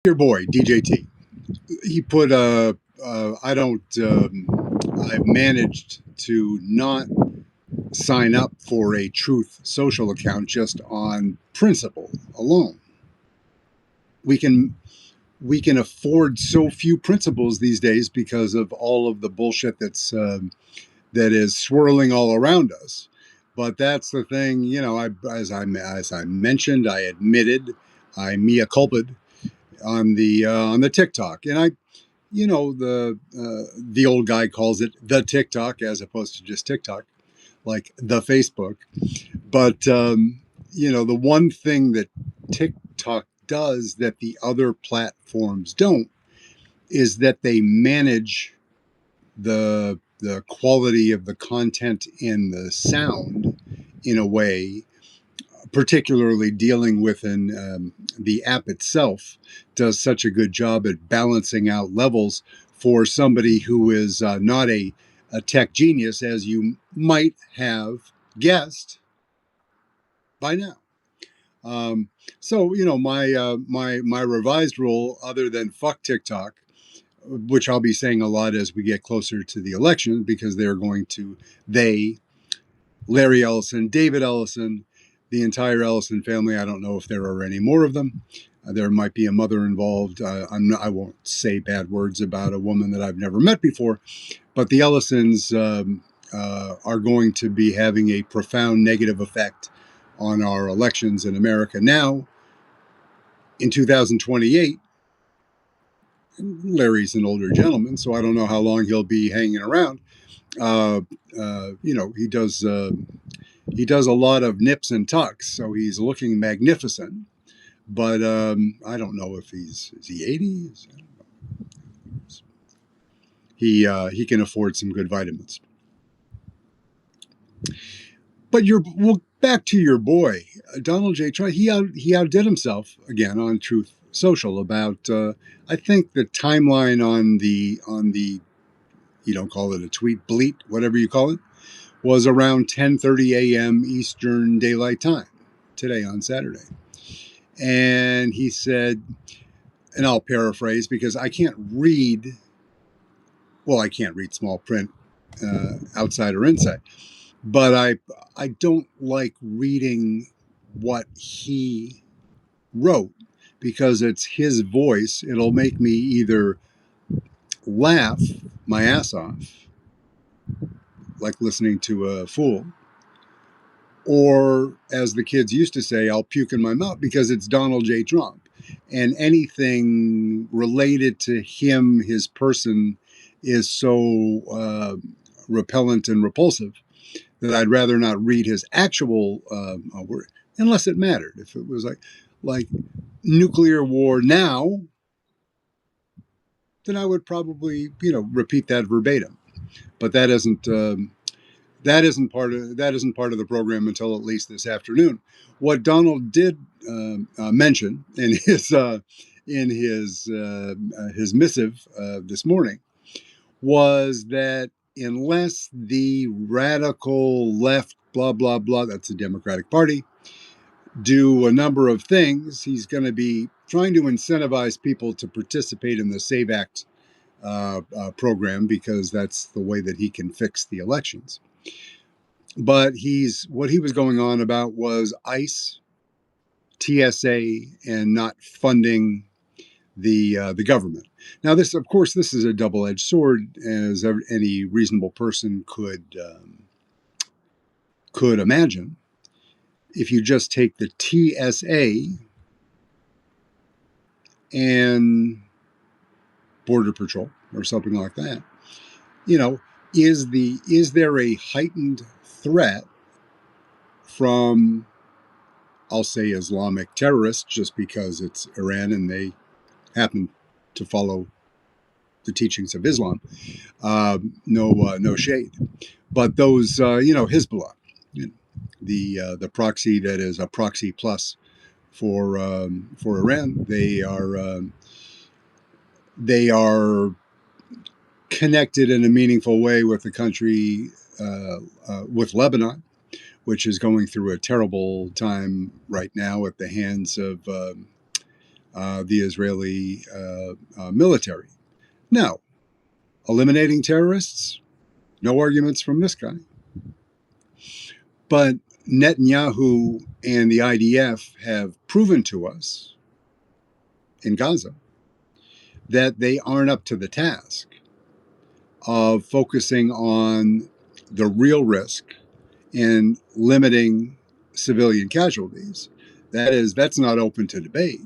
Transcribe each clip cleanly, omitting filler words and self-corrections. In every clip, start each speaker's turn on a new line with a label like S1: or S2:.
S1: Your boy DJT. He put I don't. I've managed to not sign up for a Truth Social account just on principle alone. We can we can afford so few principles these days because of all of the bullshit that is swirling all around us. But that's the thing, as I mentioned, I admitted, I mea culpa'd on the TikTok, and the old guy calls it the TikTok as opposed to just TikTok, like the Facebook. But the one thing that TikTok does that the other platforms don't is that they manage the quality of the content and the sound in a way, particularly dealing with the app itself, does such a good job at balancing out levels for somebody who is not a tech genius, as you might have guessed by now. So my revised rule, other than fuck TikTok, which I'll be saying a lot as we get closer to the election, because they, Larry Ellison, David Ellison, the entire Ellison family. I don't know if there are any more of them. There might be a mother involved. I won't say bad words about a woman that I've never met before, but the Ellisons are going to be having a profound negative effect on our elections in America now. In 2028, Larry's an older gentleman, so I don't know how long he'll be hanging around. He does a lot of nips and tucks, so he's looking magnificent. But I don't know if is he 80? He can afford some good vitamins. But back to your boy Donald J. Trump. He outdid himself again on Truth Social about I think the timeline on the you don't call it a tweet, bleat, whatever you call it, was around 10:30 a.m. Eastern Daylight Time today on Saturday. And he said, and I'll paraphrase because I can't read small print, outside or inside, but I don't like reading what he wrote because it's his voice. It'll make me either laugh my ass off, like listening to a fool, or as the kids used to say, I'll puke in my mouth because it's Donald J. Trump. And anything related to him, his person, is so repellent and repulsive that I'd rather not read his actual word unless it mattered. If it was like nuclear war now, then I would probably repeat that verbatim. But that isn't part of the program until at least this afternoon. What Donald did mention in his missive this morning was that unless the radical left, blah blah blah, that's the Democratic Party, do a number of things, he's going to be trying to incentivize people to participate in the Save Act program because that's the way that he can fix the elections. But what he was going on about was ICE, TSA, and not funding the government. Now, this is a double-edged sword, as any reasonable person could imagine. If you just take the TSA and Border Patrol or something like that, is there a heightened threat from, I'll say, Islamic terrorists just because it's Iran and they happen to follow the teachings of Islam? No shade, but those Hezbollah, the proxy that is a proxy plus for Iran, they are connected in a meaningful way with the country, with Lebanon, which is going through a terrible time right now at the hands of the Israeli military. Now, eliminating terrorists, no arguments from this guy. But Netanyahu and the IDF have proven to us in Gaza that they aren't up to the task of focusing on the real risk and limiting civilian casualties. That's not open to debate.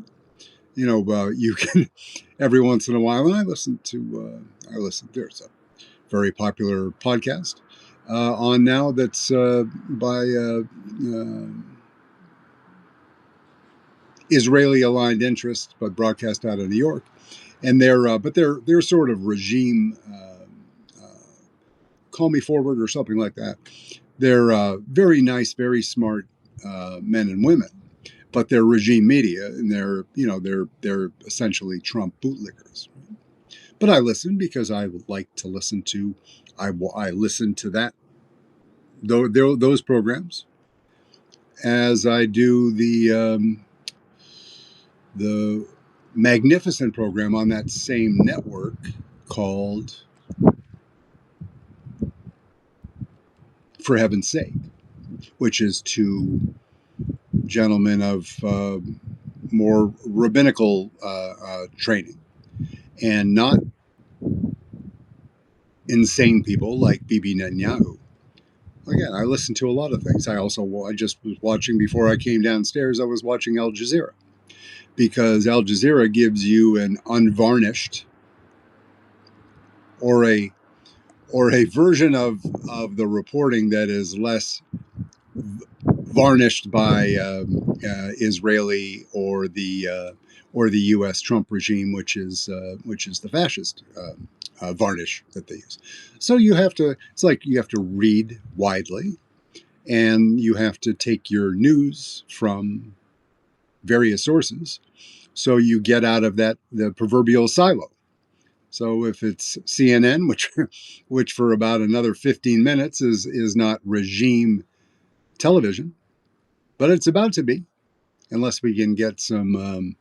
S1: You can every once in a while, and I listen. There's a very popular podcast on now that's by Israeli aligned interests, but broadcast out of New York, and they're sort of regime. Call me forward or something like that. They're very nice, very smart men and women, but they're regime media, and they're essentially Trump bootlickers. But I listen because I like to listen to. I listen to those programs as I do the magnificent program on that same network called For Heaven's Sake, which is two gentlemen of more rabbinical training, and not insane people like Bibi Netanyahu. Again, I listen to a lot of things. I just was watching before I came downstairs. I was watching Al Jazeera, because Al Jazeera gives you an unvarnished or a version of the reporting that is less varnished by Israeli or the U.S. Trump regime, which is the fascist varnish that they use. So it's like you have to read widely, and you have to take your news from various sources, so you get out of the proverbial silo. So if it's CNN, which for about another 15 minutes is not regime television, but it's about to be, unless we can get some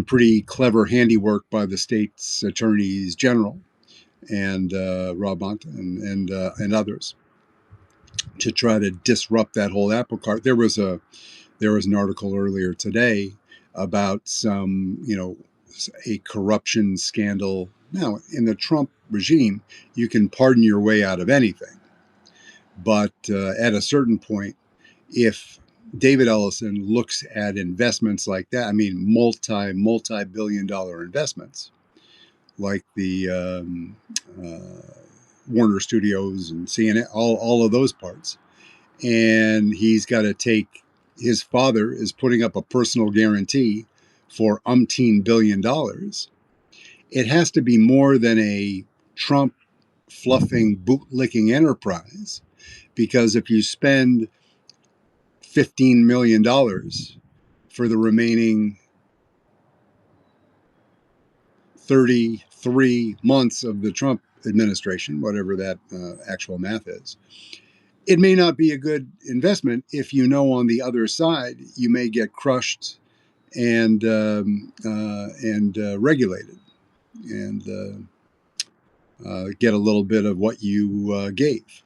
S1: pretty clever handiwork by the state's attorneys general and Rob Bonta and others to try to disrupt that whole apple cart. There was an article earlier today about a corruption scandal. Now, in the Trump regime, you can pardon your way out of anything. But at a certain point, if David Ellison looks at investments like that, I mean, multi-billion-dollar investments, like the Warner Studios and CNN, all of those parts, and he's got to take, his father is putting up a personal guarantee for umpteen $1 billion. It has to be more than a Trump fluffing, bootlicking enterprise, because if you spend $15 million for the remaining 33 months of the Trump administration, whatever that actual math is, it may not be a good investment if you know on the other side you may get crushed and regulated and get a little bit of what you gave.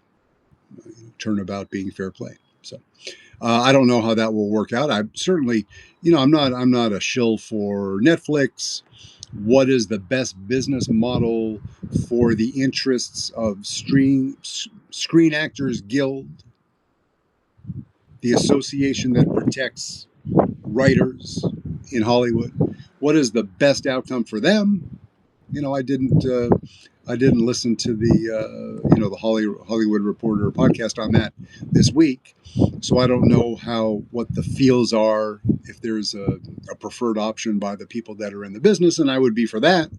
S1: Turnabout being fair play. So I don't know how that will work out. I certainly, I'm not a shill for Netflix. What is the best business model for the interests of Screen Actors Guild, the association that protects writers in Hollywood? What is the best outcome for them? I didn't listen to the Hollywood Reporter podcast on that this week, so I don't know what the feels are, if there's a preferred option by the people that are in the business, and I would be for that,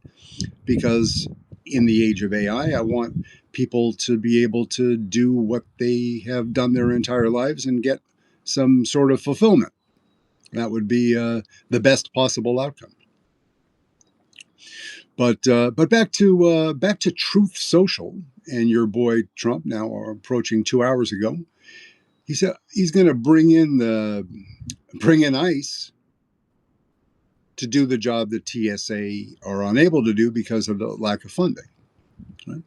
S1: because in the age of AI, I want people to be able to do what they have done their entire lives and get some sort of fulfillment. That would be the best possible outcome. But back to Truth Social and your boy Trump, now approaching 2 hours ago. He said he's going to bring in ICE to do the job that TSA are unable to do because of the lack of funding. Right?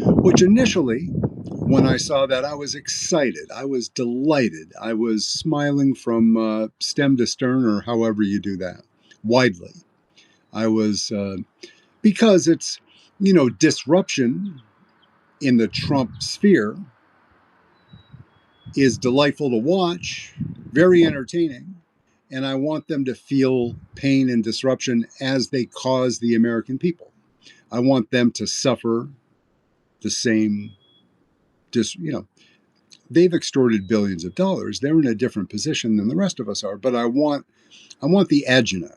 S1: Which initially, when I saw that, I was excited. I was delighted. I was smiling from stem to stern, or however you do that, widely. I was, because it's, disruption in the Trump sphere is delightful to watch, very entertaining, and I want them to feel pain and disruption as they cause the American people. I want them to suffer the same, they've extorted billions of dollars. They're in a different position than the rest of us are, but I want the agina.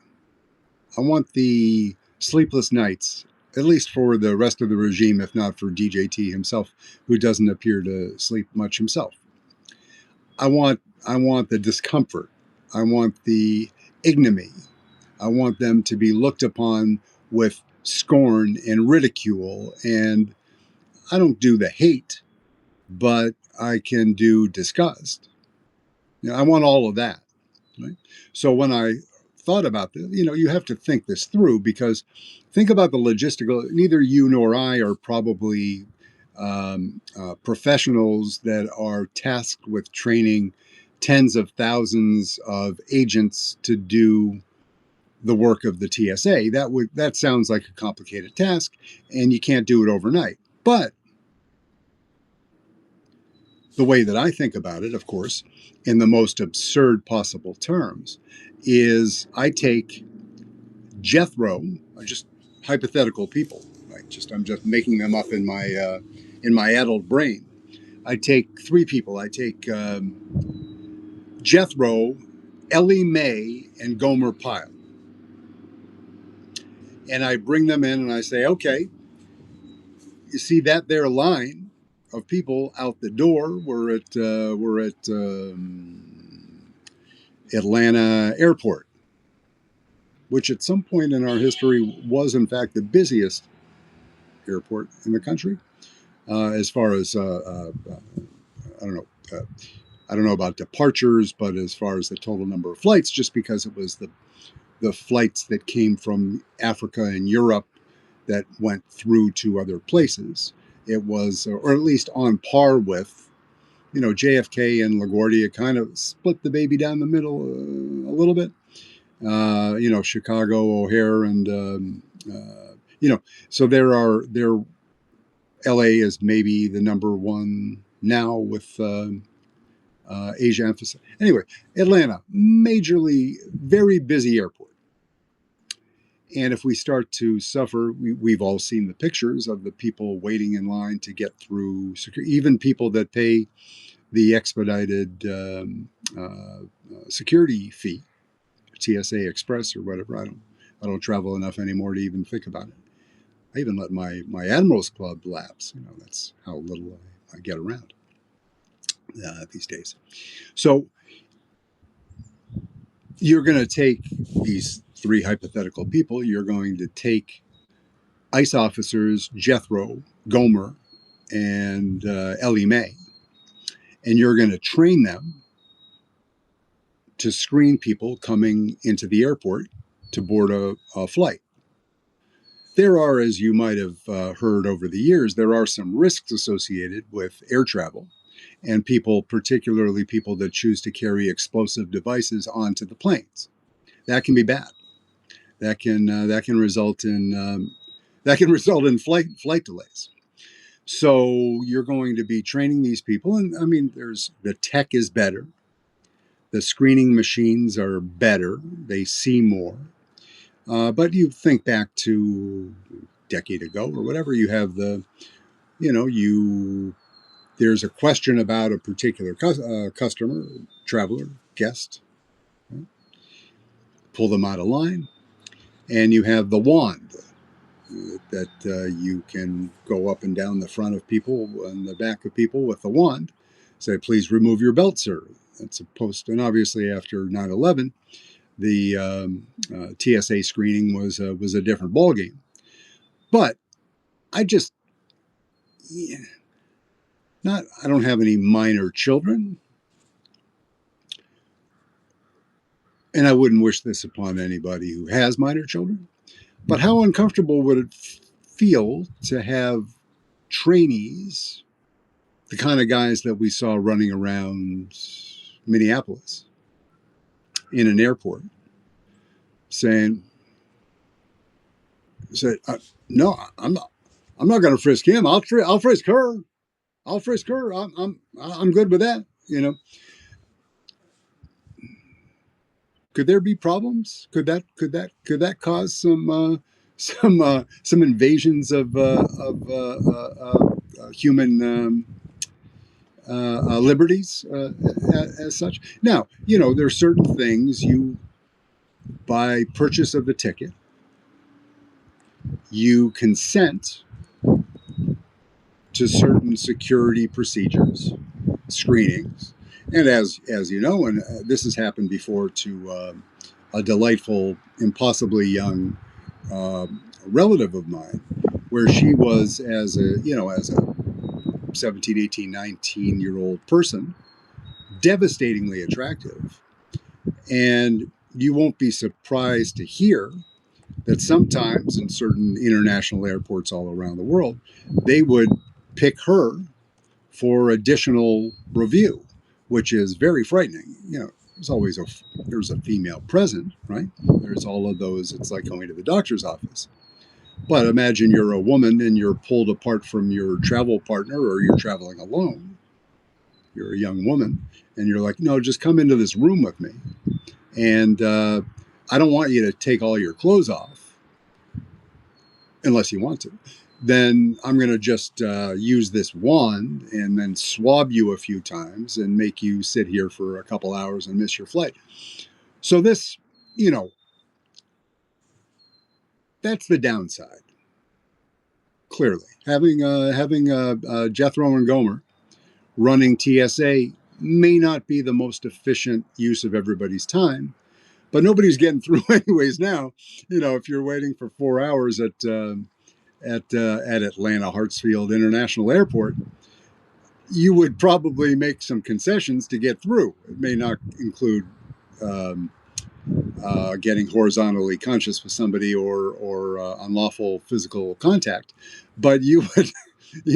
S1: I want the sleepless nights, at least for the rest of the regime, if not for DJT himself, who doesn't appear to sleep much himself. I want the discomfort. I want the ignominy. I want them to be looked upon with scorn and ridicule. And I don't do the hate, but I can do disgust. I want all of that. Right? So when I thought about this, you have to think this through, because think about the logistical. Neither you nor I are probably professionals that are tasked with training tens of thousands of agents to do the work of the TSA. That sounds like a complicated task, and you can't do it overnight. But the way that I think about it, of course, in the most absurd possible terms, is I take Jethro, just hypothetical people, right? I'm just making them up in my adult brain. I take three people. I take Jethro, Ellie Mae, and Gomer Pyle, and I bring them in and I say, okay, you see that there line of people out the door. We're at Atlanta Airport, which at some point in our history was in fact the busiest airport in the country, as far as I don't know. I don't know about departures, but as far as the total number of flights, just because it was the flights that came from Africa and Europe that went through to other places, it was, or at least on par with, JFK and LaGuardia kind of split the baby down the middle a little bit. Chicago, O'Hare, and so there. LA is maybe the number one now with Asia emphasis. Anyway, Atlanta, majorly very busy airport. And if we start to suffer, we've all seen the pictures of the people waiting in line to get through, even people that pay the expedited security fee, TSA Express or whatever. I don't travel enough anymore to even think about it. I even let my Admirals Club lapse. That's how little I get around these days. So you're going to take these three hypothetical people. You're going to take ICE officers Jethro, Gomer, and Ellie Mae, and you're going to train them to screen people coming into the airport to board a flight. There are, as you might have heard over the years, there are some risks associated with air travel, and people, particularly people that choose to carry explosive devices onto the planes. That can be bad. That can result in flight delays. So you're going to be training these people, and I mean, the tech is better. The screening machines are better. They see more. But you think back to a decade ago or whatever, you have there's a question about a particular customer, traveler, guest. Right? Pull them out of line, and you have the wand that you can go up and down the front of people and the back of people with the wand. Say, please remove your belt, sir. That's supposed, and obviously after 9/11, the TSA screening was a different ballgame. But I just, I don't have any minor children. and I wouldn't wish this upon anybody who has minor children, but how uncomfortable would it feel to have trainees, the kind of guys that we saw running around Minneapolis in an airport, saying, "No, I'm not going to frisk him. I'll frisk her. I'll frisk her. I'm good with that." Could there be problems? Could that cause some invasions of human liberties as such? Now, there are certain things by purchase of the ticket, you consent to certain security procedures, screenings, and as you know, and this has happened before to a delightful, impossibly young relative of mine, where she was as a 17, 18, 19-year-old person, devastatingly attractive, and you won't be surprised to hear that sometimes in certain international airports all around the world, they would pick her for additional review, which is very frightening. There's a female present, right? There's all of those. It's like going to the doctor's office. But imagine you're a woman and you're pulled apart from your travel partner, or you're traveling alone. You're a young woman and you're like, no, just come into this room with me. And I don't want you to take all your clothes off unless you want to. Then I'm going to just use this wand and then swab you a few times and make you sit here for a couple hours and miss your flight. So this, that's the downside. Clearly, having Jethro and Gomer running TSA may not be the most efficient use of everybody's time, but nobody's getting through anyways now. If you're waiting for 4 hours at Atlanta Hartsfield International Airport, you would probably make some concessions to get through. It may not include getting horizontally conscious with somebody or unlawful physical contact, but you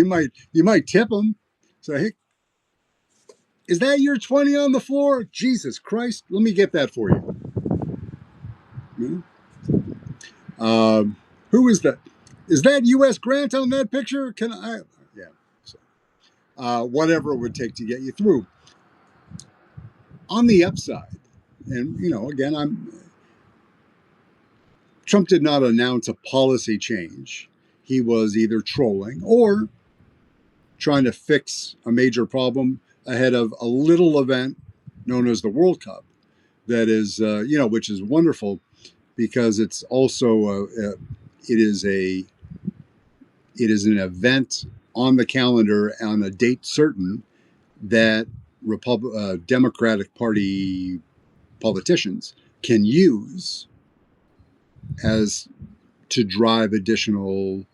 S1: might tip them. Say, hey, is that your 20 on the floor? Jesus Christ, let me get that for you. Who is that? Is that U.S. Grant on that picture? Can I? Yeah. So, whatever it would take to get you through. On the upside, and again, Trump did not announce a policy change. He was either trolling or trying to fix a major problem ahead of a little event known as the World Cup. That is, which is wonderful because it's also it is an event on the calendar on a date certain that Democratic Party politicians can use as to drive additional,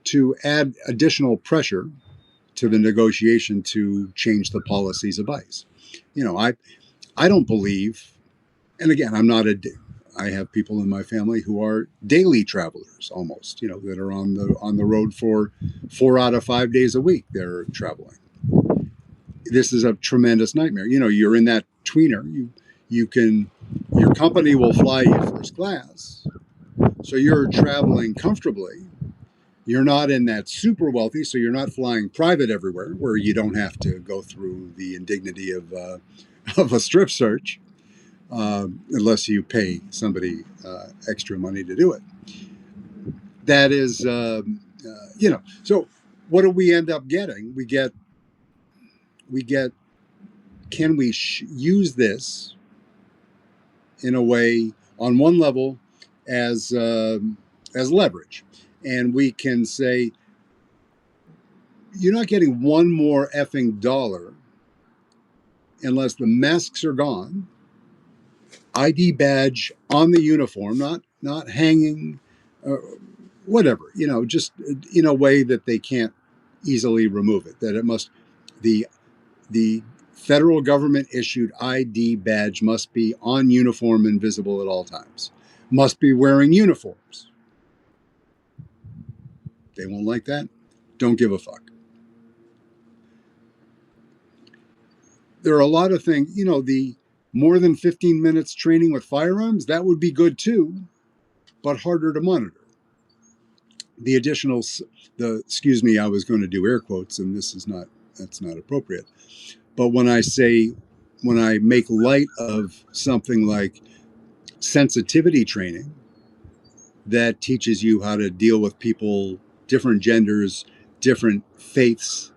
S1: to add additional pressure to the negotiation to change the policies of ICE. I don't believe, and again, I have people in my family who are daily travelers almost, that are on the road for 4 out of 5 days a week. They're traveling. This is a tremendous nightmare. You're in that tweener. Your company will fly you first class, so you're traveling comfortably. You're not in that super wealthy, so you're not flying private everywhere, where you don't have to go through the indignity of a strip search. Unless you pay somebody extra money to do it. That is, so what do we end up getting? We get, can we use this in a way, on one level, as leverage? And we can say, you're not getting one more effing dollar unless the masks are gone, ID badge on the uniform, not hanging, whatever, just in a way that they can't easily remove it. That it must, the Federal government issued ID badge must be on uniform and visible at all times. Must be wearing uniforms. They won't like that. Don't give a fuck. There are a lot of things, the more than 15 minutes training with firearms, that would be good too, but harder to monitor. The additional, excuse me, I was going to do air quotes, and that's not appropriate. But when I make light of something like sensitivity training that teaches you how to deal with people, different genders, different faiths,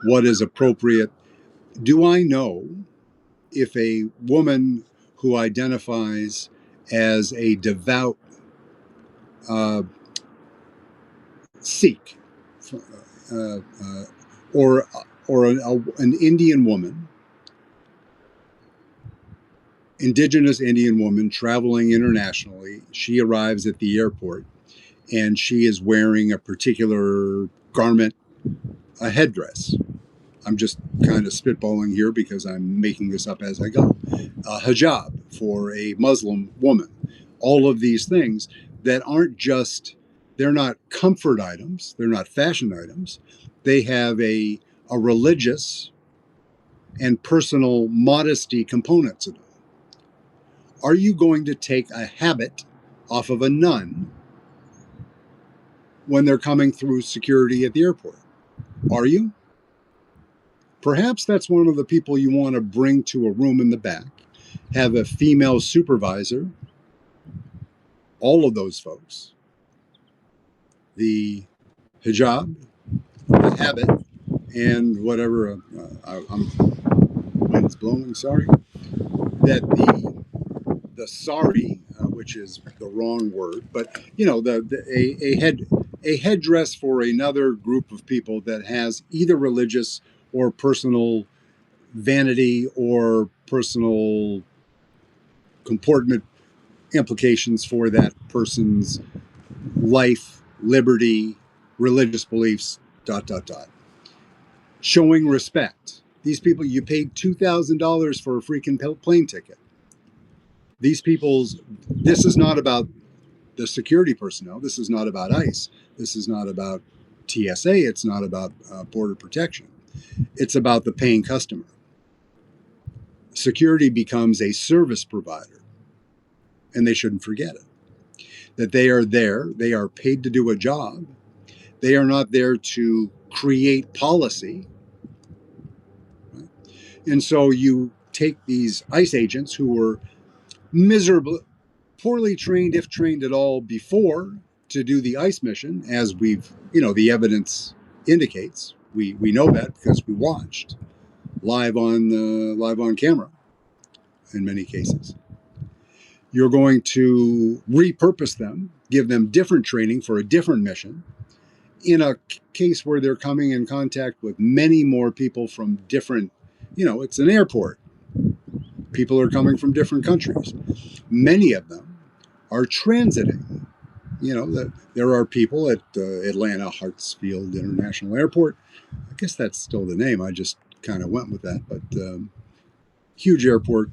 S1: what is appropriate. Do I know if a woman who identifies as a devout uh, Sikh uh, uh, or an Indian woman, indigenous Indian woman traveling internationally, she arrives at the airport and she is wearing a particular garment, a headdress. I'm just kind of spitballing here because I'm making this up as I go. A hijab for a Muslim woman. All of these things that aren't just, they're not comfort items, they're not fashion items. They have a religious and personal modesty component to them. Are you going to take a habit off of a nun when they're coming through security at the airport? Are you? Perhaps that's one of the people you want to bring to a room in the back, have a female supervisor, all of those folks, the hijab, the habit, and whatever, wind's blowing, sorry, that the sari, which is the wrong word, but a headdress for another group of people that has either religious or personal vanity or personal comportment implications for that person's life, liberty, religious beliefs, ... Showing respect. These people, you paid $2,000 for a freaking plane ticket. This is not about the security personnel. This is not about ICE. This is not about TSA. It's not about border protection. It's about the paying customer. Security becomes a service provider, and they shouldn't forget it. That they are there, they are paid to do a job. They are not there to create policy. Right? And so you take these ICE agents who were miserable, poorly trained, if trained at all, before to do the ICE mission, as the evidence indicates. We know that because we watched live on camera in many cases. You're going to repurpose them, give them different training for a different mission, in a case where they're coming in contact with many more people from different, it's an airport. People are coming from different countries. Many of them are transiting. There are people at Atlanta Hartsfield International Airport. I guess that's still the name. I just kind of went with that. But huge airport,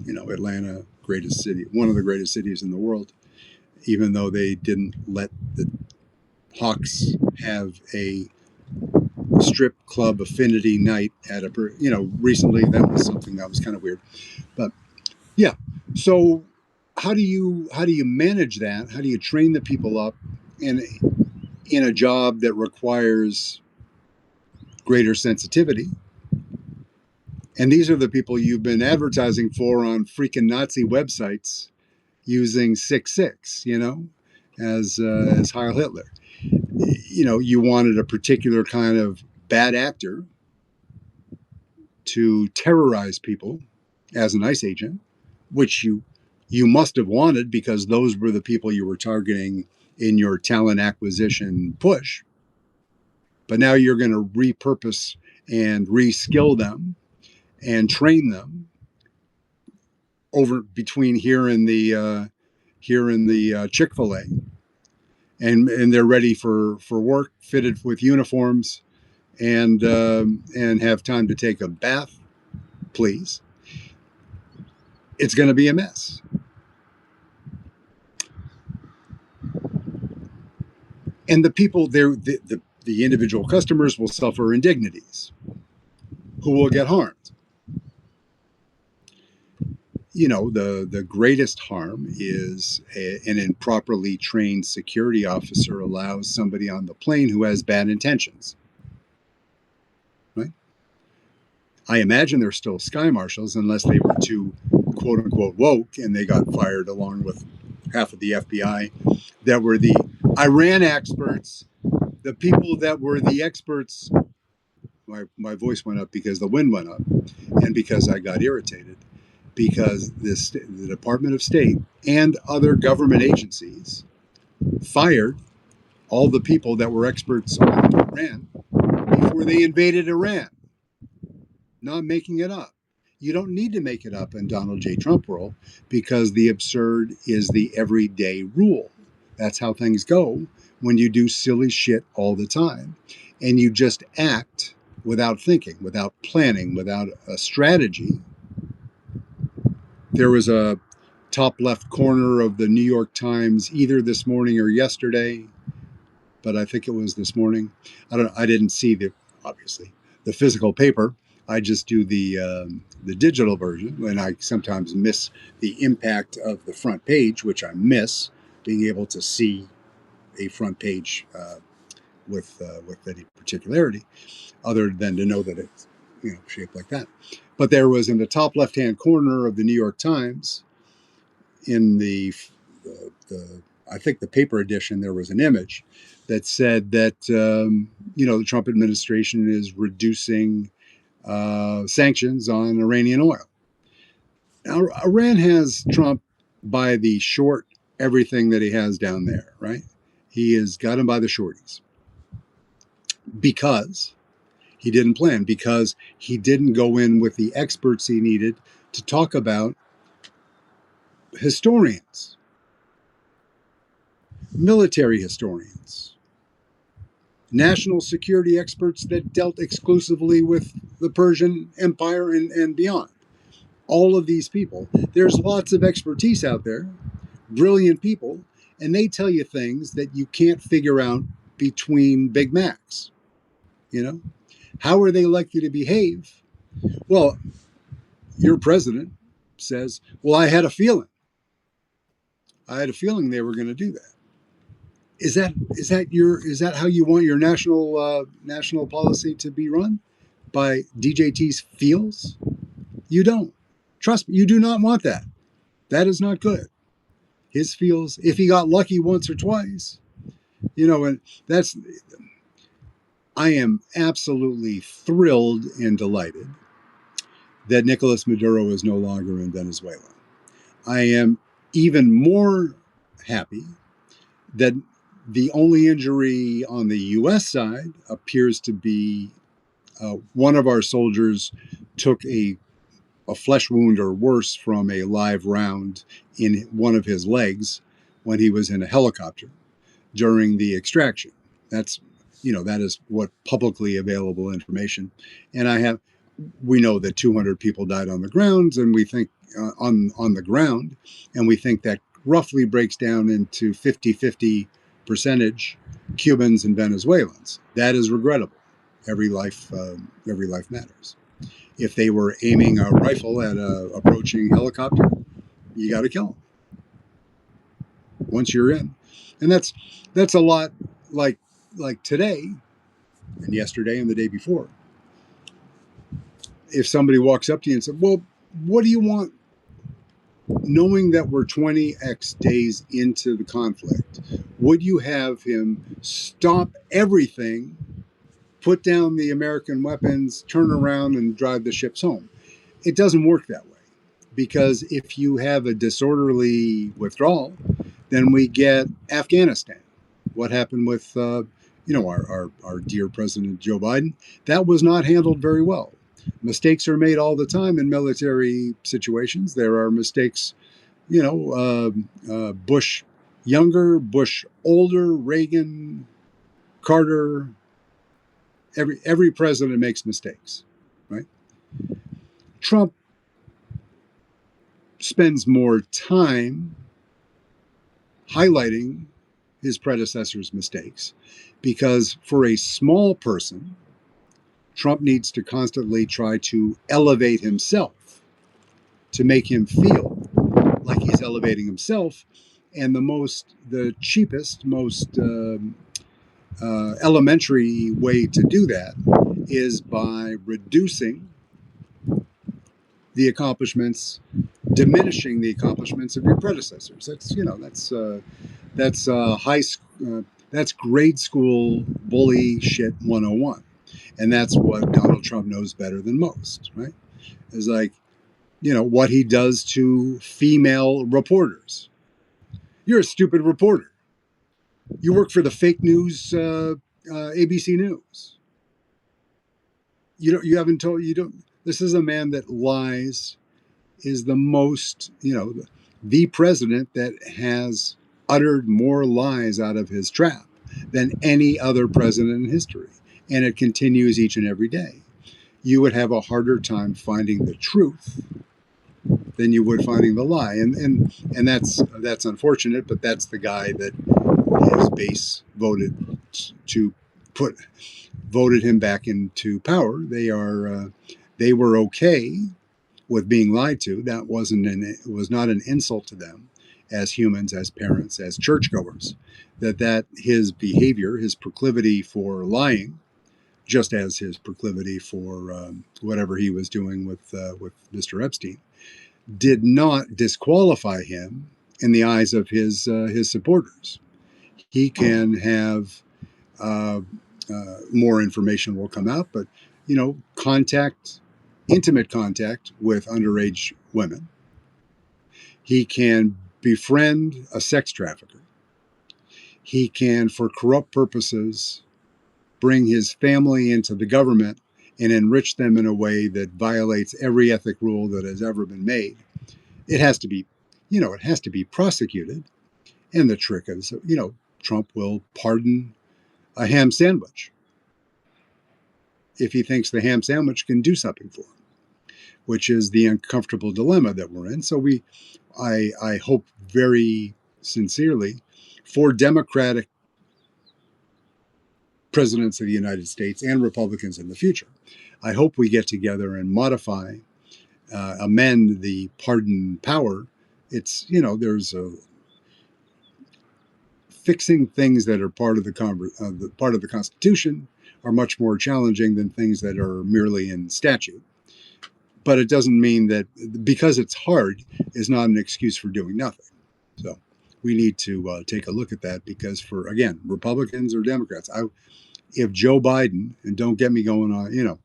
S1: Atlanta, greatest city, one of the greatest cities in the world, even though they didn't let the Hawks have a strip club affinity night at recently. That was something that was kind of weird. But yeah, so how do you manage that? How do you train the people up in a job that requires greater sensitivity? And these are the people you've been advertising for on freaking Nazi websites using 666, as Heil Hitler. You wanted a particular kind of bad actor to terrorize people as an ICE agent, which you must have wanted because those were the people you were targeting in your talent acquisition push. But now you're going to repurpose and reskill them and train them over between here and the Chick-fil-A, and they're ready for work, fitted with uniforms, and have time to take a bath please, it's going to be a mess. And the people there, the individual customers will suffer indignities. Who will get harmed? The greatest harm is an improperly trained security officer allows somebody on the plane who has bad intentions. Right? I imagine they're still sky marshals unless they were too quote unquote woke and they got fired along with half of the FBI that were the Iran experts, the people that were the experts. My voice went up because the wind went up and because I got irritated. Because the Department of State and other government agencies fired all the people that were experts on Iran before they invaded Iran. Not making it up. You don't need to make it up in Donald J. Trump world because the absurd is the everyday rule. That's how things go when you do silly shit all the time. And you just act without thinking, without planning, without a strategy. There was a top left corner of the New York Times either this morning or yesterday, but I think it was this morning. I didn't see obviously the physical paper. I just do the digital version, and I sometimes miss the impact of the front page, which I miss being able to see a front page with any particularity, other than to know that it's shaped like that. But there was in the top left-hand corner of the New York Times, in the I think the paper edition, there was an image that said that the Trump administration is reducing sanctions on Iranian oil. Now, Iran has Trump by the short everything that he has down there, right? He has got him by the shorties because he didn't plan, because he didn't go in with the experts he needed to talk about historians, military historians, national security experts that dealt exclusively with the Persian Empire and beyond. All of these people, there's lots of expertise out there, brilliant people, and they tell you things that you can't figure out between Big Macs. How are they likely to behave? Well, your president says, well, I had a feeling they were going to do that. Is that how you want your national policy to be run? By DJT's feels? You don't. Trust me, you do not want that. That is not good. His feels, if he got lucky once or twice, and I am absolutely thrilled and delighted that Nicolas Maduro is no longer in Venezuela. I am even more happy that the only injury on the U.S. side appears to be one of our soldiers took a flesh wound or worse from a live round in one of his legs when he was in a helicopter during the extraction. That is what publicly available information. And we know that 200 people died on the ground, and we think on the ground, and we think that roughly breaks down into 50-50 percentage Cubans and Venezuelans. That is regrettable. Every life matters. If they were aiming a rifle at a approaching helicopter, you got to kill them once you're in. And that's a lot like today and yesterday and the day before. If somebody walks up to you and says, well, what do you want? Knowing that we're 20x days into the conflict, would you have him stop everything, put down the American weapons, turn around and drive the ships home? It doesn't work that way, because if you have a disorderly withdrawal, then we get Afghanistan. What happened with our dear President Joe Biden? That was not handled very well. Mistakes are made all the time in military situations. There are mistakes, Bush younger, Bush older, Reagan, Carter. Every president makes mistakes, right? Trump spends more time highlighting his predecessor's mistakes because for a small person, Trump needs to constantly try to elevate himself to make him feel like he's elevating himself. And the cheapest, most elementary way to do that is by reducing the accomplishments, diminishing the accomplishments of your predecessors. That's grade school bully shit 101. And that's what Donald Trump knows better than most, right? It's like, what he does to female reporters. You're a stupid reporter. You work for the fake news ABC News. You haven't told, you don't, this is a man that lies, is the most, the president that has uttered more lies out of his trap than any other president in history. And it continues each and every day. You would have a harder time finding the truth than you would finding the lie. And that's unfortunate, but that's the guy that his base voted him back into power. They were okay with being lied to. That was not an insult to them as humans, as parents, as churchgoers. That his behavior, his proclivity for lying, just as his proclivity for whatever he was doing with Mr. Epstein, did not disqualify him in the eyes of his supporters. He can have uh, more information will come out, but intimate contact with underage women. He can befriend a sex trafficker. He can, for corrupt purposes, bring his family into the government and enrich them in a way that violates every ethic rule that has ever been made. It has to be, it has to be prosecuted. And the trick is, Trump will pardon a ham sandwich if he thinks the ham sandwich can do something for him, which is the uncomfortable dilemma that we're in. So I hope very sincerely for Democratic presidents of the United States and Republicans in the future, I hope we get together and amend the pardon power. It's, there's a fixing things that are part of the Constitution are much more challenging than things that are merely in statute. But it doesn't mean that because it's hard is not an excuse for doing nothing. So we need to take a look at that because for, again, Republicans or Democrats, if Joe Biden, and don't get me going on,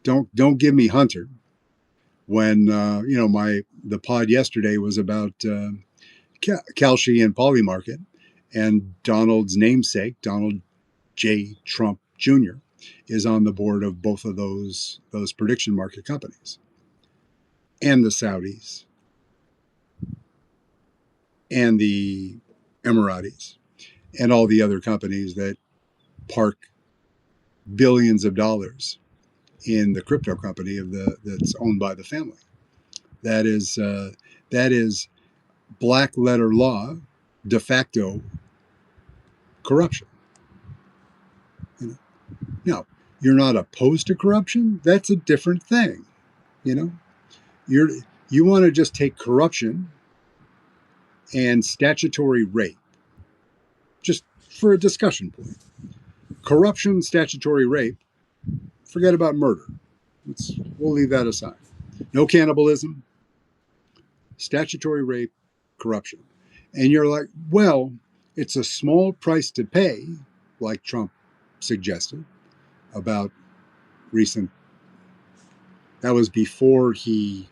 S1: don't give me Hunter when, the pod yesterday was about Kalshi and Poly Market and Donald's namesake, Donald J. Trump Jr., is on the board of both of those prediction market companies. And the Saudis and the Emiratis and all the other companies that park billions of dollars in the crypto company that's owned by the family. That is black letter law, de facto corruption. Now, you're not opposed to corruption. That's a different thing. You want to just take corruption and statutory rape, just for a discussion point. Corruption, statutory rape, forget about murder. We'll leave that aside. No cannibalism, statutory rape, corruption. And you're like, well, it's a small price to pay, like Trump suggested about that was before he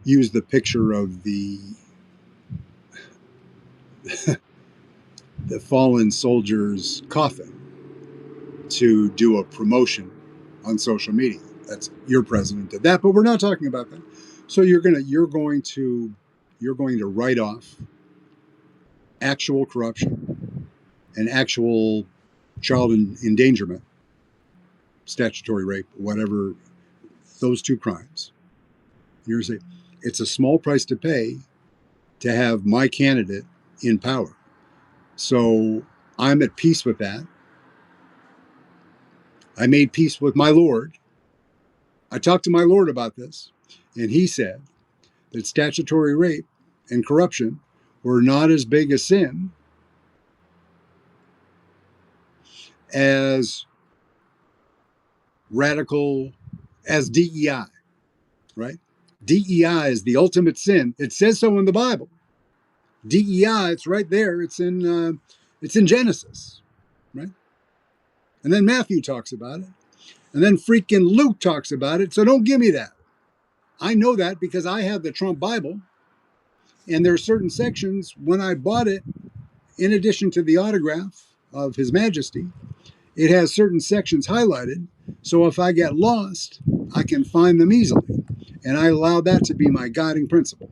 S1: used the picture of the fallen soldier's coffin to do a promotion on social media. That's your president did that, but we're not talking about that. So you're going to write off actual corruption and actual child endangerment statutory rape, whatever, those two crimes. You're saying it's a small price to pay to have my candidate in power. So I'm at peace with that. I made peace with my Lord. I talked to my Lord about this, and he said that statutory rape and corruption were not as big a sin as radical, as DEI, right? DEI is the ultimate sin. It says so in the Bible. DEI, it's right there. It's in Genesis, right? And then Matthew talks about it. And then freaking Luke talks about it. So don't give me that. I know that because I have the Trump Bible. And there are certain sections when I bought it, in addition to the autograph of His Majesty, it has certain sections highlighted. So if I get lost, I can find them easily. And I allow that to be my guiding principle.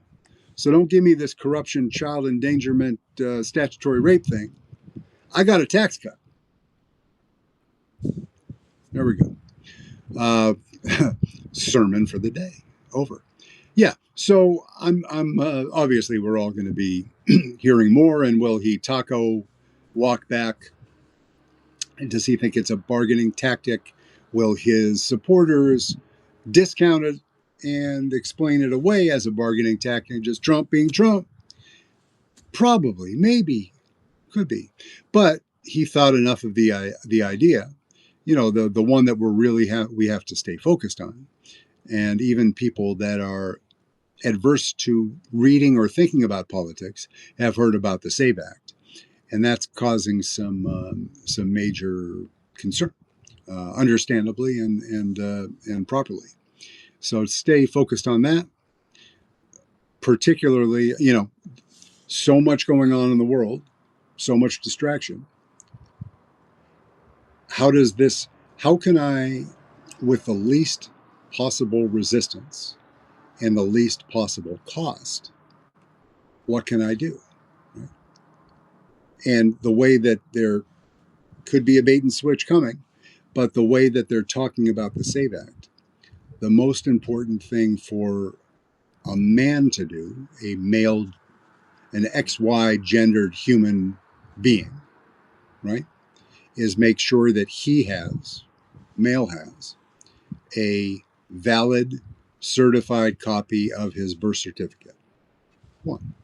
S1: So don't give me this corruption, child endangerment, statutory rape thing. I got a tax cut. There we go. Sermon for the day. Over. Yeah. So I'm obviously we're all going to be hearing more. And will he taco walk back? And does he think it's a bargaining tactic? Will his supporters discount it and explain it away as a bargaining tactic? Just Trump being Trump? Probably, maybe, could be. But he thought enough of the idea, the one that we have to stay focused on. And even people that are adverse to reading or thinking about politics have heard about the SAVE Act, and that's causing some major concern, understandably and properly. So stay focused on that. Particularly, so much going on in the world, so much distraction. How can I, with the least possible resistance and the least possible cost, what can I do? Right? And the way that there could be a bait and switch coming, but the way that they're talking about the SAVE Act, the most important thing for a man to do, a male, an XY gendered human being, right, is make sure that male has, a valid, certified copy of his birth certificate. One.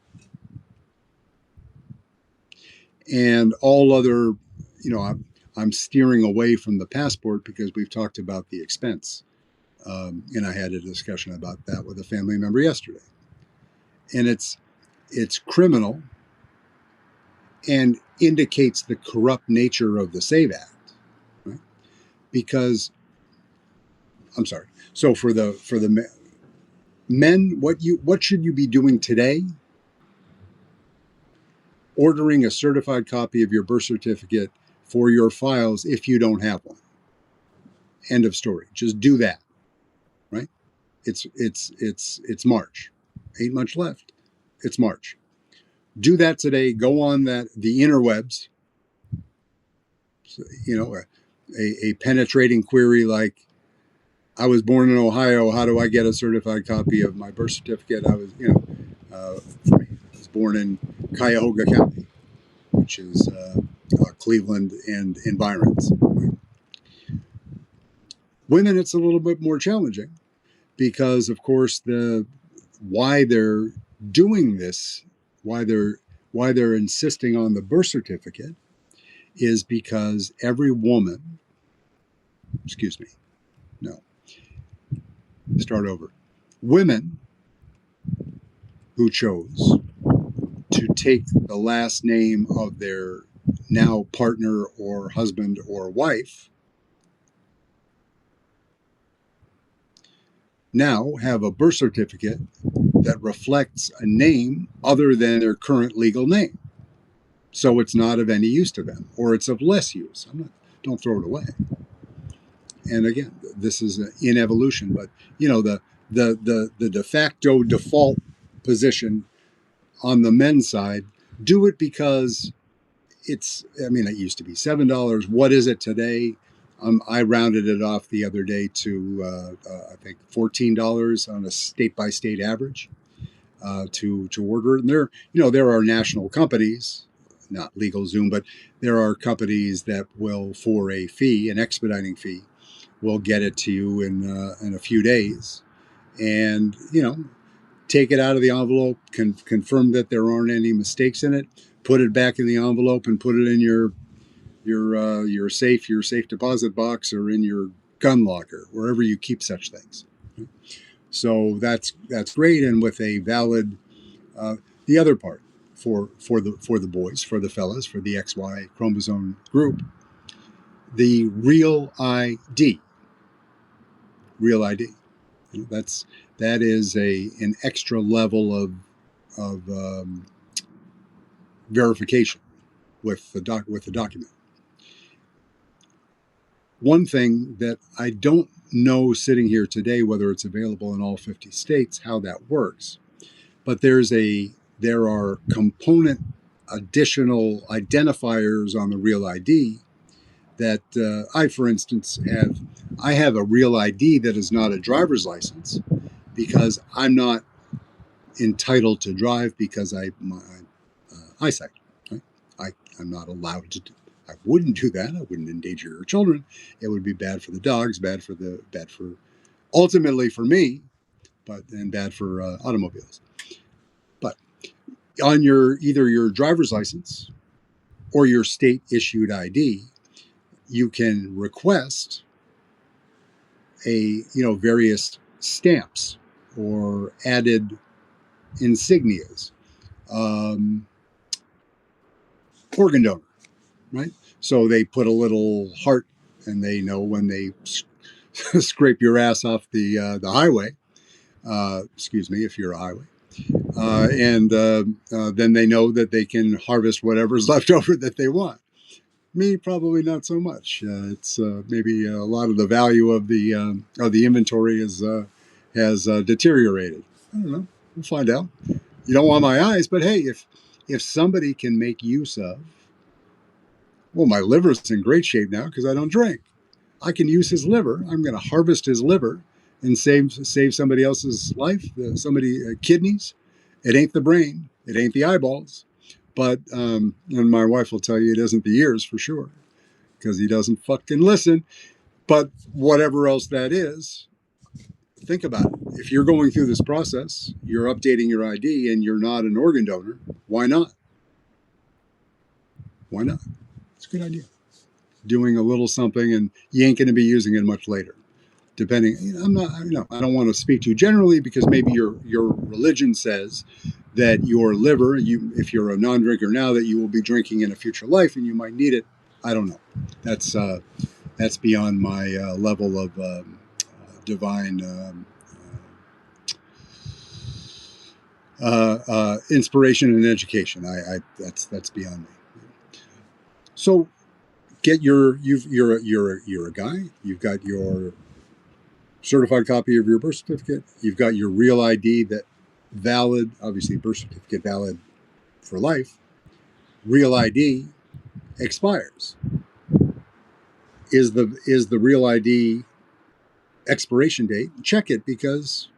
S1: And all other, I'm steering away from the passport because we've talked about the expense. And I had a discussion about that with a family member yesterday. And it's criminal and indicates the corrupt nature of the SAVE Act, right? Because, I'm sorry. So for the men, what should you be doing today? Ordering a certified copy of your birth certificate for your files if you don't have one. End of story. Just do that, right? It's March. 8 months left. It's March. Do that today. Go on the interwebs. A penetrating query like, I was born in Ohio. How do I get a certified copy of my birth certificate? I was born in Cuyahoga County, which is Cleveland and environs. Right? Women, it's a little bit more challenging because, of course, why they're doing this, why they're insisting on the birth certificate, is because every woman, women who chose to take the last name of their now partner or husband or wife now have a birth certificate that reflects a name other than their current legal name. So it's not of any use to them, or it's of less use. Don't throw it away. And again, this is in evolution, but the de facto default position on the men's side, do it because it used to be $7. What is it today? I rounded it off the other day to I think $14 on a state by state average to order it. And there are national companies, not LegalZoom, but there are companies that will, for a fee, an expediting fee, will get it to you in a few days, and take it out of the envelope, confirm that there aren't any mistakes in it, put it back in the envelope, and put it in your safe deposit box, or in your gun locker, wherever you keep such things. So that's great, and with a valid the other part for the boys, for the fellas, for the XY chromosome group, the real ID. That is an extra level of verification with the document. One thing that I don't know sitting here today, whether it's available in all 50 states, how that works, but there are component additional identifiers on the real ID that I, for instance, have a real ID that is not a driver's license, because I'm not entitled to drive because my eyesight. Right? I'm not allowed to. I wouldn't do that. I wouldn't endanger your children. It would be bad for the dogs, bad for ultimately for me, and bad for automobiles. But on either your driver's license or your state issued ID, you can request various stamps or added insignias, organ donor, right? So they put a little heart, and they know when they scrape your ass off the highway. Excuse me, if you're a highway. And then they know that they can harvest whatever's left over that they want. Me, probably not so much. It's maybe a lot of the value of the inventory has deteriorated. I don't know. We'll find out. You don't want my eyes, but hey, if somebody can make use of, well, my liver's in great shape now because I don't drink. I can use his liver. I'm going to harvest his liver and save somebody else's life. Kidneys. It ain't the brain. It ain't the eyeballs. But and my wife will tell you it isn't the ears for sure, because he doesn't fucking listen. But whatever else that is, think about it. If you're going through this process, you're updating your ID, and you're not an organ donor, why not? Why not? It's a good idea. Doing a little something, and you ain't going to be using it much later. Depending, I don't want to speak too generally, because maybe your religion says that your liver, if you're a non-drinker now, that you will be drinking in a future life and you might need it. I don't know. That's beyond my level of divine inspiration and education. That's beyond me. So get you're a guy. You've got your certified copy of your birth certificate. You've got your real ID that valid, obviously birth certificate valid for life. Real ID expires. Is the real ID expiration date? Check it, because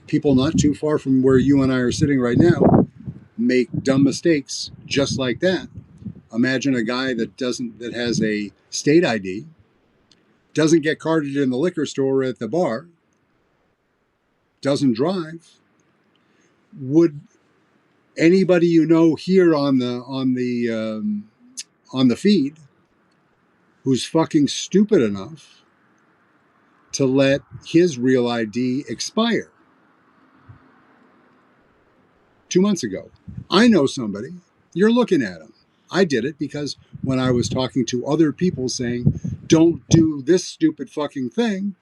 S1: people not too far from where you and I are sitting right now make dumb mistakes just like that. Imagine a guy that has a state ID, doesn't get carded in the liquor store or at the bar, doesn't drive. Would anybody here on the feed who's fucking stupid enough to let his real ID expire? 2 months ago, I know somebody. You're looking at him. I did it because when I was talking to other people saying, don't do this stupid fucking thing,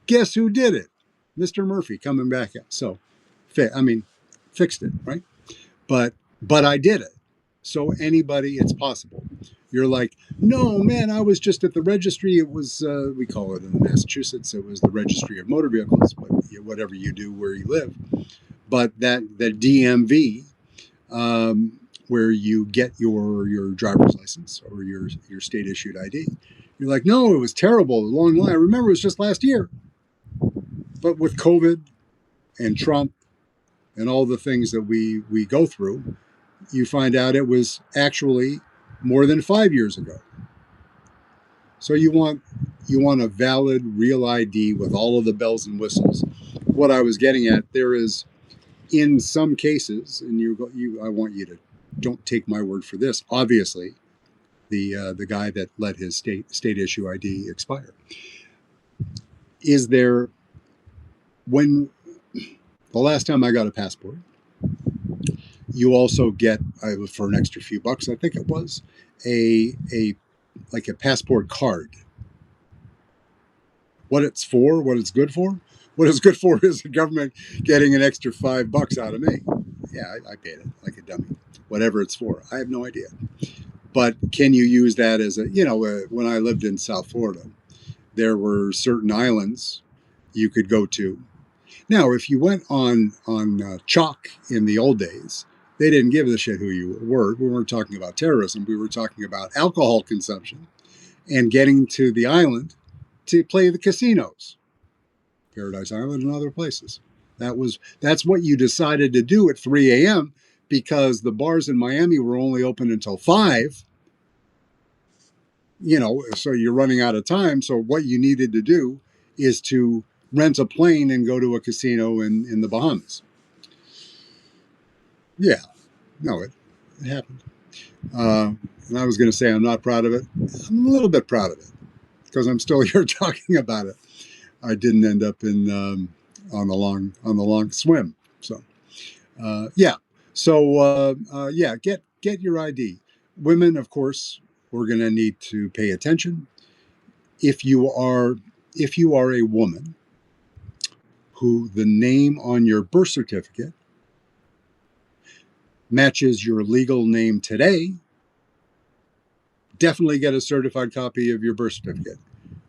S1: guess who did it? Mr. Murphy coming back up. So, fixed it, right? But I did it. So anybody, it's possible. You're like, no, man, I was just at the registry. It was, we call it in Massachusetts, it was the registry of motor vehicles, but whatever you do where you live. But the DMV, where you get your driver's license or your state issued ID, You're like, no, it was terrible, a long line. I remember it was just last year. But with COVID and Trump and all the things that we go through, you find out it was actually more than 5 years ago. So you want a valid, real ID with all of the bells and whistles. What I was getting at, there is, in some cases, and I want you to, don't take my word for this. Obviously, the guy that let his state issue ID expire. Is there, when the last time I got a passport, you also get, for an extra few bucks, I think it was, a like a passport card. What it's for, what it's good for? What it's good for is the government getting an extra $5 out of me. Yeah, I paid it like a dummy. Whatever it's for, I have no idea. But can you use that as a, when I lived in South Florida, there were certain islands you could go to. Now, if you went on chalk in the old days, they didn't give a shit who you were. We weren't talking about terrorism. We were talking about alcohol consumption and getting to the island to play the casinos, Paradise Island and other places. That's what you decided to do at 3 a.m. because the bars in Miami were only open until 5. So you're running out of time. So what you needed to do is to rent a plane and go to a casino in the Bahamas. Yeah, no, it happened. And I was going to say I'm not proud of it. I'm a little bit proud of it because I'm still here talking about it. I didn't end up in on the long swim. So yeah. So yeah, get your ID. Women, of course, we're going to need to pay attention. If you are a woman who the name on your birth certificate matches your legal name today, definitely get a certified copy of your birth certificate.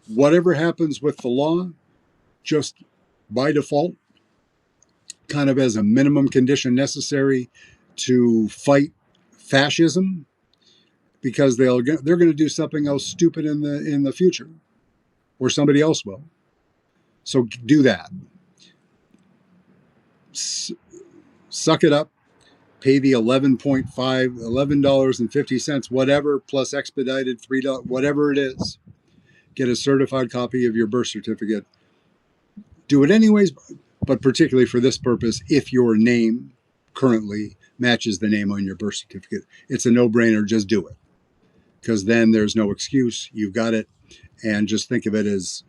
S1: Whatever happens with the law, just by default, kind of as a minimum condition necessary to fight fascism, because they're going to do something else stupid in the future, or somebody else will. So do that. Suck it up. Pay the $11.50, whatever, plus expedited $3, whatever it is. Get a certified copy of your birth certificate. Do it anyways, but particularly for this purpose, if your name currently matches the name on your birth certificate, it's a no-brainer. Just do it, because then there's no excuse. You've got it, and just think of it as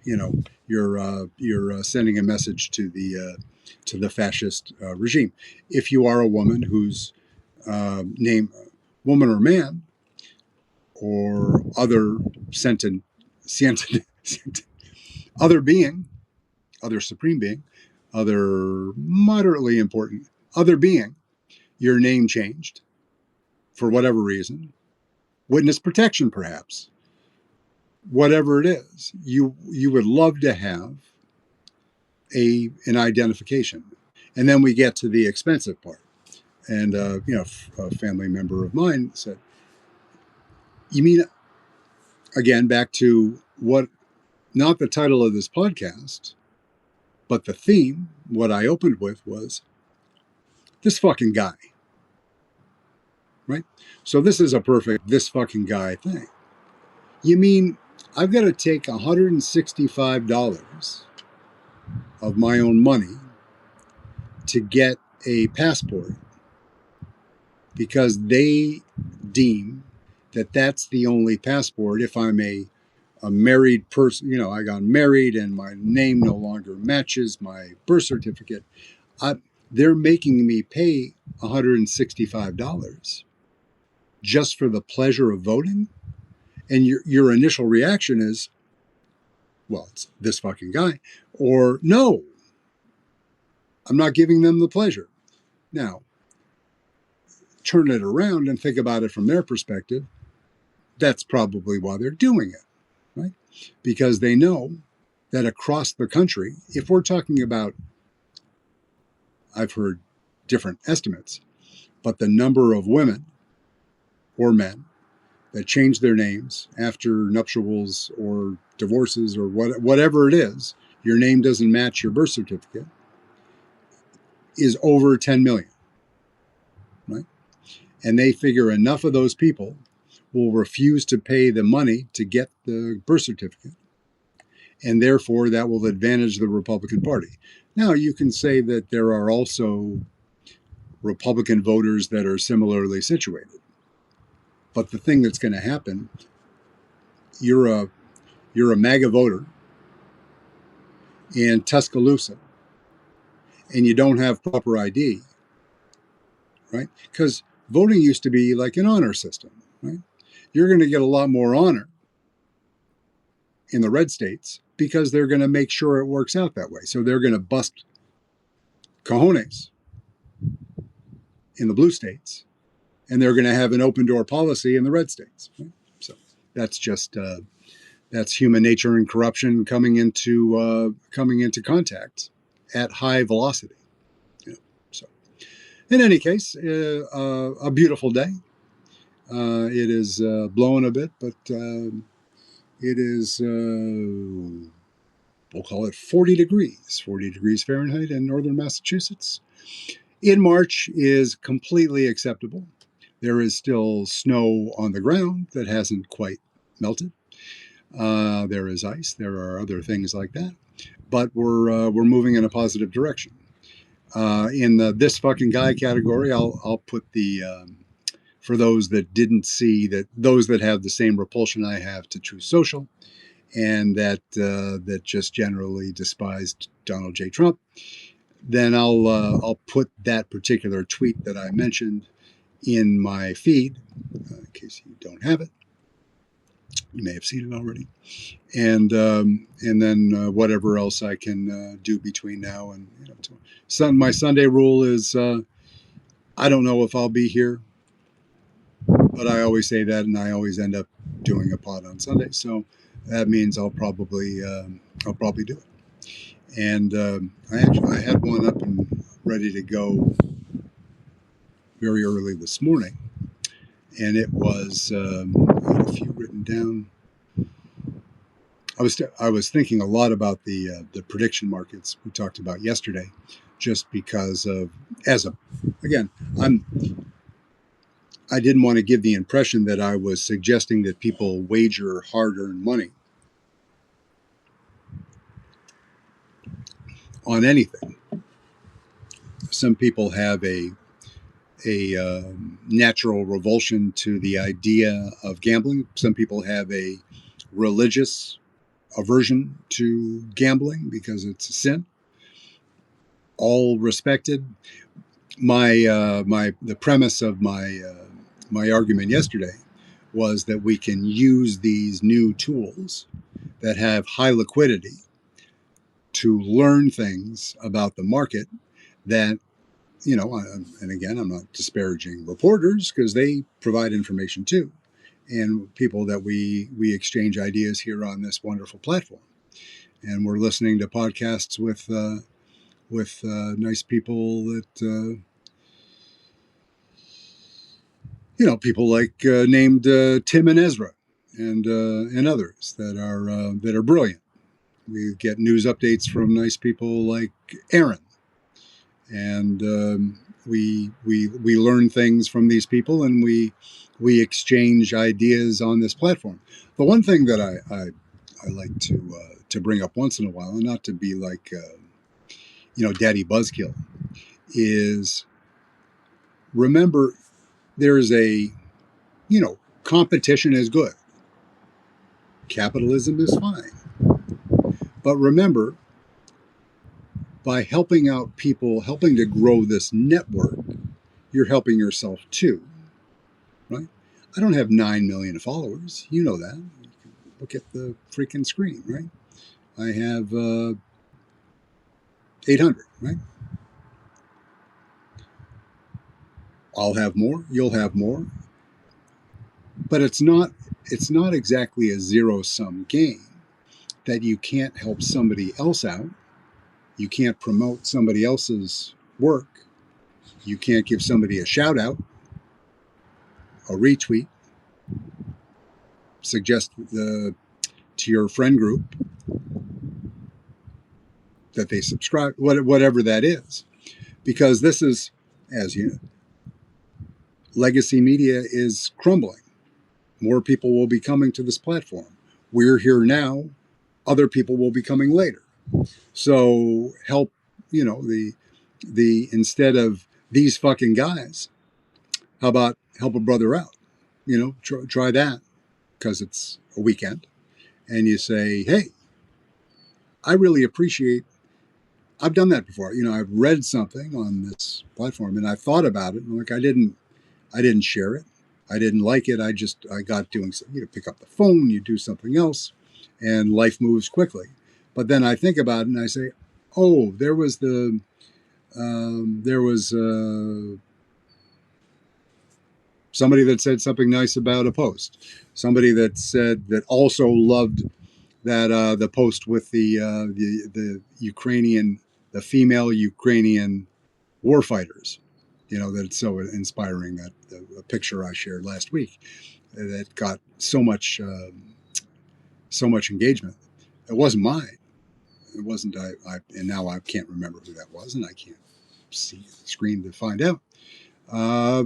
S1: you're sending a message to the fascist regime. If you are a woman whose name, woman or man, or other sentient other being, other supreme being, other moderately important other being, your name changed for whatever reason, witness protection perhaps, whatever it is, you would love to have an identification. And then we get to the expensive part. And a family member of mine said, you mean, again, back to what, not the title of this podcast, but the theme, what I opened with was this fucking guy, right? So this is a perfect this fucking guy thing. You mean I've got to take $165 of my own money to get a passport because they deem that that's the only passport if I'm a married person, I got married and my name no longer matches my birth certificate. They're making me pay $165 just for the pleasure of voting. And your initial reaction is, well, it's this fucking guy, or no, I'm not giving them the pleasure. Now, turn it around and think about it from their perspective. That's probably why they're doing it, right? Because they know that across the country, if we're talking about, I've heard different estimates, but the number of women or men that change their names after nuptials or divorces or whatever it is, your name doesn't match your birth certificate, is over 10 million, right? And they figure enough of those people will refuse to pay the money to get the birth certificate, and therefore that will advantage the Republican Party. Now, you can say that there are also Republican voters that are similarly situated, but the thing that's going to happen, you're a MAGA voter in Tuscaloosa, and you don't have proper ID, right? Because voting used to be like an honor system, right? You're going to get a lot more honor in the red states because they're going to make sure it works out that way. So they're going to bust cojones in the blue states, and they're going to have an open door policy in the red states. Right? So that's just that's human nature and corruption coming into contact at high velocity. So, in any case, a beautiful day. It is blowing a bit, but it is. We'll call it 40 degrees Fahrenheit in northern Massachusetts. In March is completely acceptable. There is still snow on the ground that hasn't quite melted. There is ice. There are other things like that, but we're moving in a positive direction. In the this fucking guy category, I'll put the for those that didn't see that, those that have the same repulsion I have to Truth Social, and that just generally despised Donald J. Trump, then I'll put that particular tweet that I mentioned in my feed in case you don't have it. You may have seen it already, and then whatever else I can do between now and my Sunday rule is I don't know if I'll be here, but I always say that, and I always end up doing a pod on Sunday, so that means I'll probably do it. And I had one up and ready to go very early this morning, and it was I had a few written down. I was thinking a lot about the prediction markets we talked about yesterday, just because of again, I didn't want to give the impression that I was suggesting that people wager hard-earned money on anything. Some people have a natural revulsion to the idea of gambling. Some people have a religious aversion to gambling because it's a sin. All respected. The premise of my argument yesterday was that we can use these new tools that have high liquidity to learn things about the market that, and again, I'm not disparaging reporters because they provide information too, and people that we exchange ideas here on this wonderful platform. And we're listening to podcasts with nice people that, people like named Tim and Ezra and others that are brilliant. We get news updates from nice people like Aaron, and we learn things from these people, and we exchange ideas on this platform. The one thing that I like to bring up once in a while, and not to be like Daddy Buzzkill, is remember there's competition is good. Capitalism is fine. But remember, by helping out people, helping to grow this network, you're helping yourself too, right? I don't have 9 million followers. You know that. You can look at the freaking screen, right? I have 800, right? I'll have more. You'll have more. But it's not exactly a zero-sum game that you can't help somebody else out. You can't promote somebody else's work. You can't give somebody a shout out, a retweet, suggest to your friend group that they subscribe, whatever that is, because this is, as you know, legacy media is crumbling. More people will be coming to this platform. We're here now. Other people will be coming later. So help, the instead of these fucking guys, how about help a brother out? Try that, because it's a weekend, and you say, hey, I really appreciate. I've done that before. I've read something on this platform and I thought about it, and like I didn't share it. I didn't like it. I got doing something. Pick up the phone, you do something else, and life moves quickly. But then I think about it and I say, oh, there was somebody that said something nice about a post. Somebody that said that also loved that the post with the Ukrainian, the female Ukrainian warfighters. That's so inspiring, that a picture I shared last week that got so much engagement. It wasn't mine. It wasn't and now I can't remember who that was, and I can't see the screen to find out. Uh,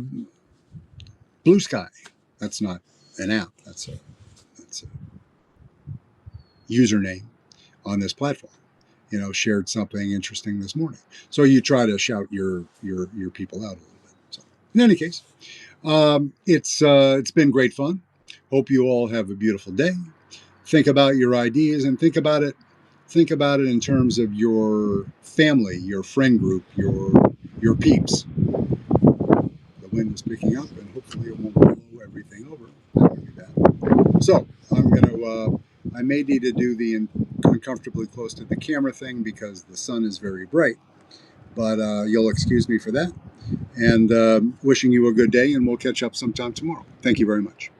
S1: Blue Sky. That's not an app. That's a username on this platform. Shared something interesting this morning. So you try to shout your people out a little bit. So in any case, it's been great fun. Hope you all have a beautiful day. Think about your ideas and think about it. Think about it in terms of your family, your friend group, your peeps. The wind is picking up, and hopefully it won't blow everything over. That would be bad. So I may need to do the uncomfortably close to the camera thing because the sun is very bright. But you'll excuse me for that. And wishing you a good day, and we'll catch up sometime tomorrow. Thank you very much.